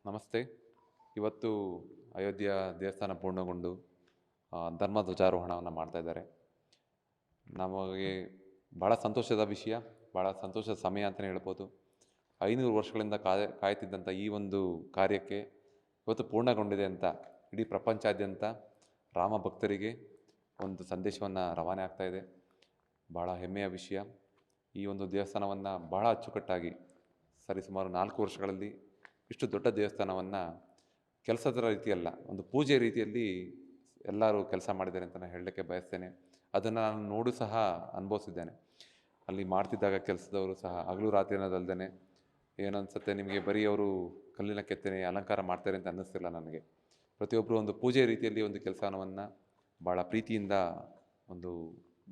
ನಮಸ್ತೆ. ಇವತ್ತು ಅಯೋಧ್ಯೆಯ ದೇವಸ್ಥಾನ ಪೂರ್ಣಗೊಂಡು ಧರ್ಮ ಧ್ವಜಾರೋಹಣವನ್ನು ಮಾಡ್ತಾ ಇದ್ದಾರೆ. ನಮಗೆ ಭಾಳ ಸಂತೋಷದ ವಿಷಯ, ಭಾಳ ಸಂತೋಷದ ಸಮಯ ಅಂತಲೇ ಹೇಳ್ಬೋದು. 500 ವರ್ಷಗಳಿಂದ ಕಾಯ್ತಿದ್ದಂಥ ಈ ಒಂದು ಕಾರ್ಯಕ್ಕೆ ಇವತ್ತು ಪೂರ್ಣಗೊಂಡಿದೆ ಅಂತ ಇಡೀ ಪ್ರಪಂಚಾದ್ಯಂತ ರಾಮ ಭಕ್ತರಿಗೆ ಒಂದು ಸಂದೇಶವನ್ನು ರವಾನೆ ಆಗ್ತಾಯಿದೆ. ಭಾಳ ಹೆಮ್ಮೆಯ ವಿಷಯ. ಈ ಒಂದು ದೇವಸ್ಥಾನವನ್ನು ಬಹಳ ಅಚ್ಚುಕಟ್ಟಾಗಿ ಸರಿಸುಮಾರು 4 ವರ್ಷಗಳಲ್ಲಿ ಇಷ್ಟು ದೊಡ್ಡ ದೇವಸ್ಥಾನವನ್ನು ಕೆಲಸದ ರೀತಿಯಲ್ಲ, ಒಂದು ಪೂಜೆ ರೀತಿಯಲ್ಲಿ ಎಲ್ಲರೂ ಕೆಲಸ ಮಾಡಿದ್ದಾರೆ ಅಂತ ನಾನು ಹೇಳಲಿಕ್ಕೆ ಬಯಸ್ತೇನೆ. ಅದನ್ನು ನಾನು ನೋಡು ಸಹ ಅನುಭವಿಸಿದ್ದೇನೆ. ಅಲ್ಲಿ ಮಾಡ್ತಿದ್ದಾಗ ಕೆಲಸದವರು ಸಹ ಹಗಲು ರಾತ್ರಿ ಅನ್ನೋದಲ್ದೇ ಏನನ್ಸುತ್ತೆ ನಿಮಗೆ, ಬರೀ ಅವರು ಕಲ್ಲಿನ ಕೆತ್ತನೆ ಅಲಂಕಾರ ಮಾಡ್ತಾರೆ ಅಂತ ಅನ್ನಿಸ್ತಿಲ್ಲ ನನಗೆ. ಪ್ರತಿಯೊಬ್ಬರು ಒಂದು ಪೂಜೆ ರೀತಿಯಲ್ಲಿ ಒಂದು ಕೆಲಸವನ್ನು ಭಾಳ ಪ್ರೀತಿಯಿಂದ ಒಂದು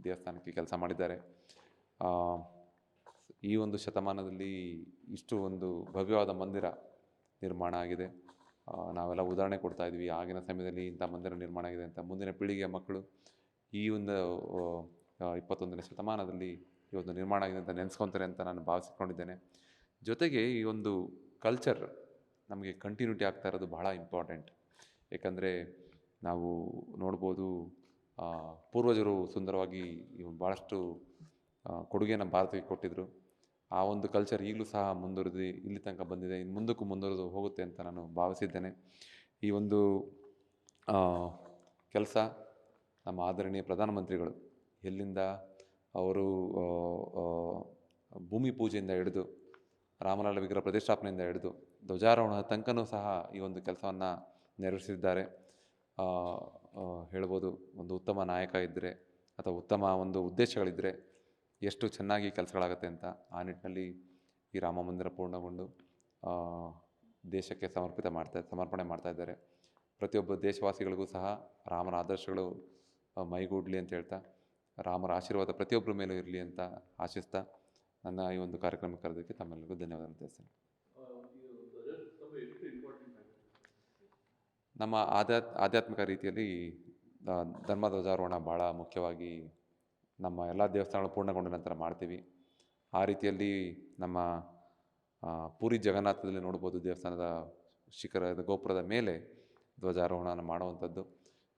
ದೇವಸ್ಥಾನಕ್ಕೆ ಕೆಲಸ ಮಾಡಿದ್ದಾರೆ. ಈ ಒಂದು ಶತಮಾನದಲ್ಲಿ ಇಷ್ಟು ಒಂದು ಭವ್ಯವಾದ ಮಂದಿರ ನಿರ್ಮಾಣ ಆಗಿದೆ. ನಾವೆಲ್ಲ ಉದಾಹರಣೆ ಕೊಡ್ತಾ ಇದ್ವಿ, ಆಗಿನ ಸಮಯದಲ್ಲಿ ಇಂಥ ಮಂದಿರ ನಿರ್ಮಾಣ ಆಗಿದೆ ಅಂತ. ಮುಂದಿನ ಪೀಳಿಗೆಯ ಮಕ್ಕಳು ಈ ಒಂದು 21ನೇ ಶತಮಾನದಲ್ಲಿ ಈ ಒಂದು ನಿರ್ಮಾಣ ಆಗಿದೆ ಅಂತ ನೆನೆಸ್ಕೊತಾರೆ ಅಂತ ನಾನು ಭಾವಿಸ್ಕೊಂಡಿದ್ದೇನೆ. ಜೊತೆಗೆ ಈ ಒಂದು ಕಲ್ಚರ್ ನಮಗೆ ಕಂಟಿನ್ಯೂಟಿ ಆಗ್ತಾ ಇರೋದು ಬಹಳ ಇಂಪಾರ್ಟೆಂಟ್. ಏಕೆಂದರೆ ನಾವು ನೋಡ್ಬೋದು, ಪೂರ್ವಜರು ಸುಂದರವಾಗಿ ಭಾಳಷ್ಟು ಕೊಡುಗೆಯನ್ನು ಭಾರತಕ್ಕೆ ಕೊಟ್ಟಿದ್ದರು. ಆ ಒಂದು ಕಲ್ಚರ್ ಈಗಲೂ ಸಹ ಮುಂದುವರೆದು ಇಲ್ಲಿ ತನಕ ಬಂದಿದೆ, ಇನ್ನು ಮುಂದಕ್ಕೂ ಮುಂದುವರೆದು ಹೋಗುತ್ತೆ ಅಂತ ನಾನು ಭಾವಿಸಿದ್ದೇನೆ. ಈ ಒಂದು ಕೆಲಸ ನಮ್ಮ ಆದರಣೀಯ ಪ್ರಧಾನಮಂತ್ರಿಗಳು ಎಲ್ಲಿಂದ ಅವರು ಭೂಮಿ ಪೂಜೆಯಿಂದ ಹಿಡಿದು ರಾಮಲಲ್ಲ ವಿಗ್ರಹ ಪ್ರತಿಷ್ಠಾಪನೆಯಿಂದ ಹಿಡಿದು ಧ್ವಜಾರೋಹಣದ ತನಕನೂ ಸಹ ಈ ಒಂದು ಕೆಲಸವನ್ನು ನೆರವೇರಿಸಿದ್ದಾರೆ. ಹೇಳ್ಬೋದು, ಒಂದು ಉತ್ತಮ ನಾಯಕ ಇದ್ದರೆ ಅಥವಾ ಉತ್ತಮ ಒಂದು ಉದ್ದೇಶಗಳಿದ್ದರೆ ಎಷ್ಟು ಚೆನ್ನಾಗಿ ಕೆಲಸಗಳಾಗುತ್ತೆ ಅಂತ. ಆ ನಿಟ್ಟಿನಲ್ಲಿ ಈ ರಾಮ ಮಂದಿರ ಪೂರ್ಣಗೊಂಡು ದೇಶಕ್ಕೆ ಸಮರ್ಪಣೆ ಮಾಡ್ತಾ ಇದ್ದಾರೆ. ಪ್ರತಿಯೊಬ್ಬ ದೇಶವಾಸಿಗಳಿಗೂ ಸಹ ರಾಮನ ಆದರ್ಶಗಳು ಮೈಗೂಡಲಿ ಅಂತ ಹೇಳ್ತಾ, ರಾಮರ ಆಶೀರ್ವಾದ ಪ್ರತಿಯೊಬ್ಬರ ಮೇಲೂ ಇರಲಿ ಅಂತ ಆಶಿಸ್ತಾ ನನ್ನ ಈ ಒಂದು ಕಾರ್ಯಕ್ರಮಕ್ಕೆ ಕರೆದಕ್ಕೆ ತಮ್ಮೆಲ್ಲರಿಗೂ ಧನ್ಯವಾದ ತಿಳಿಸ್ತೇನೆ. ನಮ್ಮ ಆಧ್ಯಾತ್ಮಿಕ ರೀತಿಯಲ್ಲಿ ಧರ್ಮ ಧ್ವಜಾರೋಹಣ ಭಾಳ ಮುಖ್ಯವಾಗಿ ನಮ್ಮ ಎಲ್ಲ ದೇವಸ್ಥಾನಗಳು ಪೂರ್ಣಗೊಂಡ ನಂತರ ಮಾಡ್ತೀವಿ. ಆ ರೀತಿಯಲ್ಲಿ ನಮ್ಮ ಪೂರಿ ಜಗನ್ನಾಥದಲ್ಲಿ ನೋಡ್ಬೋದು, ದೇವಸ್ಥಾನದ ಶಿಖರದ ಗೋಪುರದ ಮೇಲೆ ಧ್ವಜಾರೋಹಣ ಮಾಡುವಂಥದ್ದು.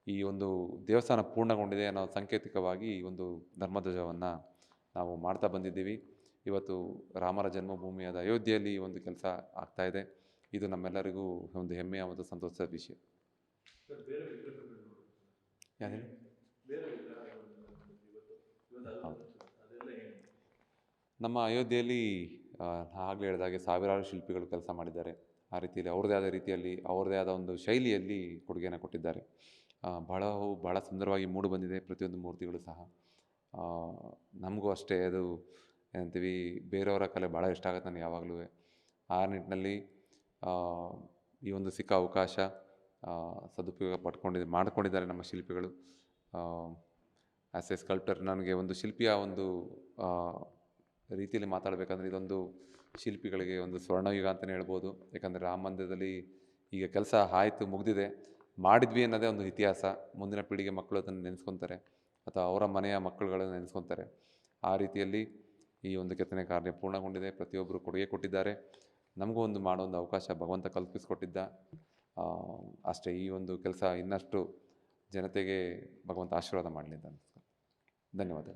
ಈ ಒಂದು ದೇವಸ್ಥಾನ ಪೂರ್ಣಗೊಂಡಿದೆ ಅನ್ನೋ ಸಾಂಕೇತಿಕವಾಗಿ ಈ ಒಂದು ಧರ್ಮಧ್ವಜವನ್ನು ನಾವು ಮಾಡ್ತಾ ಬಂದಿದ್ದೀವಿ. ಇವತ್ತು ರಾಮರ ಜನ್ಮಭೂಮಿಯಾದ ಅಯೋಧ್ಯೆಯಲ್ಲಿ ಈ ಒಂದು ಕೆಲಸ ಆಗ್ತಾಯಿದೆ. ಇದು ನಮ್ಮೆಲ್ಲರಿಗೂ ಒಂದು ಹೆಮ್ಮೆಯ ಒಂದು ಸಂತೋಷದ ವಿಷಯ. ನಮ್ಮ ಅಯೋಧ್ಯೆಯಲ್ಲಿ ಆಗಲೇ ಹೇಳಿದಾಗೆ ಸಾವಿರಾರು ಶಿಲ್ಪಿಗಳು ಕೆಲಸ ಮಾಡಿದ್ದಾರೆ. ಆ ರೀತಿಯಲ್ಲಿ ಅವ್ರದ್ದೇ ಆದ ರೀತಿಯಲ್ಲಿ ಅವ್ರದ್ದೇ ಆದ ಒಂದು ಶೈಲಿಯಲ್ಲಿ ಕೊಡುಗೆಯನ್ನು ಕೊಟ್ಟಿದ್ದಾರೆ. ಭಾಳ ಸುಂದರವಾಗಿ ಮೂಡಿ ಬಂದಿದೆ ಪ್ರತಿಯೊಂದು ಮೂರ್ತಿಗಳು ಸಹ. ನಮಗೂ ಅಷ್ಟೇ ಅದು ಏನಂತೀವಿ, ಬೇರೆಯವರ ಕಲೆ ಭಾಳ ಇಷ್ಟ ಆಗುತ್ತೆ ನನಗೆ ಯಾವಾಗಲೂ. ಆ ನಿಟ್ಟಿನಲ್ಲಿ ಈ ಒಂದು ಸಿಕ್ಕ ಅವಕಾಶ ಸದುಪಯೋಗ ಮಾಡ್ಕೊಂಡಿದ್ದಾರೆ ನಮ್ಮ ಶಿಲ್ಪಿಗಳು. ಆ್ಯಸ್ ಎ ಸ್ಕಲ್ಪ್ಟರ್ ನನಗೆ ಒಂದು ಶಿಲ್ಪಿಯ ಒಂದು ರೀತಿಯಲ್ಲಿ ಮಾತಾಡಬೇಕಂದ್ರೆ ಇದೊಂದು ಶಿಲ್ಪಿಗಳಿಗೆ ಒಂದು ಸ್ವರ್ಣಯುಗ ಅಂತಲೇ ಹೇಳ್ಬೋದು. ಯಾಕಂದರೆ ರಾಮ ಮಂದಿರದಲ್ಲಿ ಈಗ ಕೆಲಸ ಆಯಿತು, ಮುಗಿದಿದೆ, ಮಾಡಿದ್ವಿ ಅನ್ನೋದೇ ಒಂದು ಇತಿಹಾಸ. ಮುಂದಿನ ಪೀಳಿಗೆ ಮಕ್ಕಳು ಅದನ್ನು ನೆನೆಸ್ಕೊತಾರೆ ಅಥವಾ ಅವರ ಮನೆಯ ಮಕ್ಕಳುಗಳನ್ನು ನೆನೆಸ್ಕೊತಾರೆ. ಆ ರೀತಿಯಲ್ಲಿ ಈ ಒಂದು ಕೆತ್ತನೆ ಕಾರ್ಯ ಪೂರ್ಣಗೊಂಡಿದೆ. ಪ್ರತಿಯೊಬ್ಬರು ಕೊಡುಗೆ ಕೊಟ್ಟಿದ್ದಾರೆ. ನಮಗೂ ಒಂದು ಮಾಡೋ ಒಂದು ಅವಕಾಶ ಭಗವಂತ ಕಲ್ಪಿಸಿಕೊಟ್ಟಿದ್ದ. ಅಷ್ಟೇ, ಈ ಒಂದು ಕೆಲಸ ಇನ್ನಷ್ಟು ಜನತೆಗೆ ಭಗವಂತ ಆಶೀರ್ವಾದ ಮಾಡಲಿ ಅಂತ ಅನಿಸ್ತು. ಧನ್ಯವಾದ.